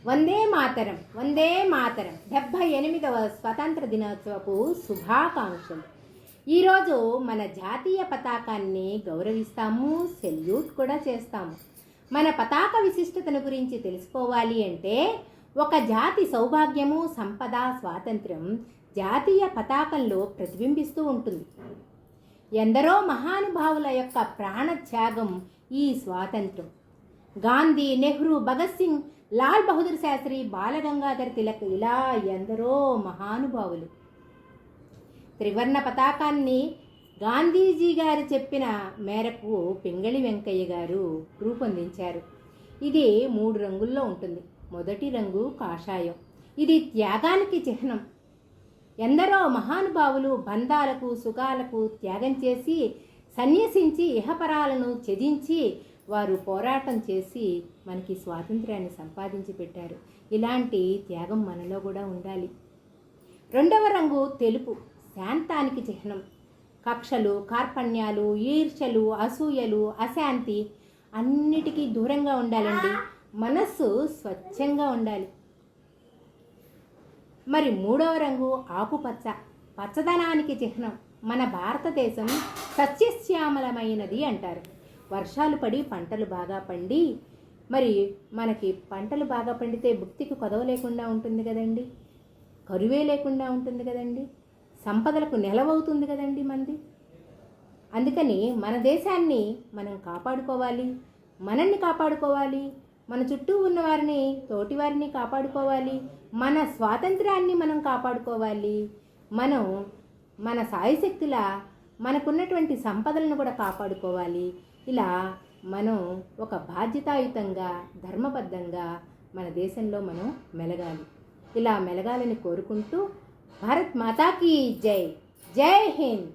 వందే మాతరం 78వ స్వతంత్ర దినోత్సవపు శుభాకాంక్షలు. ఈరోజు మన జాతీయ పతాకాన్ని గౌరవిస్తాము, సెల్యూట్ కూడా చేస్తాము. మన పతాక విశిష్టతను గురించి తెలుసుకోవాలి అంటే ఒక జాతి సౌభాగ్యము, సంపద, స్వాతంత్ర్యం జాతీయ పతాకంలో ప్రతిబింబిస్తూ ఉంటుంది. ఎందరో మహానుభావుల యొక్క ప్రాణత్యాగం ఈ స్వాతంత్ర్యం. గాంధీ, నెహ్రూ, భగత్ సింగ్, లాల్ బహదూర్ శాస్త్రి, బాలగంగాధర్ తిలక్, ఇలా ఎందరో మహానుభావులు. త్రివర్ణ పతాకాన్ని గాంధీజీ గారు చెప్పిన మేరకు పింగళి వెంకయ్య గారు రూపొందించారు. ఇది 3 రంగుల్లో ఉంటుంది. మొదటి రంగు కాషాయం. ఇది త్యాగానికి చిహ్నం. ఎందరో మహానుభావులు బంధాలకు, సుఖాలకు త్యాగం చేసి సన్యసించి ఇహపరాలను త్యజించి వారు పోరాటం చేసి మనకి స్వాతంత్ర్యాన్ని సంపాదించి పెట్టారు. ఇలాంటి త్యాగం మనలో కూడా ఉండాలి. రెండవ రంగు తెలుపు, శాంతానికి చిహ్నం. కక్షలు, కార్పణ్యాలు, ఈర్ష్యలు, అసూయలు, అశాంతి అన్నిటికీ దూరంగా ఉండాలండి. మనస్సు స్వచ్ఛంగా ఉండాలి. మరి మూడవ రంగు ఆకుపచ్చ, పచ్చదనానికి చిహ్నం. మన భారతదేశం సస్యశ్యామలమైనది అంటారు. వర్షాలు పడి పంటలు బాగా పండి, మరి మనకి పంటలు బాగా పండితే భుక్తికి కొదవ లేకుండా ఉంటుంది కదండి, కరువే లేకుండా ఉంటుంది కదండి, సంపదలకు నెలవవుతుంది కదండి మంది. అందుకని మన దేశాన్ని మనం కాపాడుకోవాలి, మనల్ని కాపాడుకోవాలి, మన చుట్టూ ఉన్నవారిని, తోటివారిని కాపాడుకోవాలి, మన స్వాతంత్ర్యాన్ని మనం కాపాడుకోవాలి. మనం మన సాయశక్తుల మనకున్నటువంటి సంపదలను కూడా కాపాడుకోవాలి. ఇలా మనం ఒక బాధ్యతాయుతంగా, ధర్మబద్ధంగా మన దేశంలో మనం మెలగాలి. ఇలా మెలగాలని కోరుకుంటూ భారత్ మాతాకి జై. జై హింద్.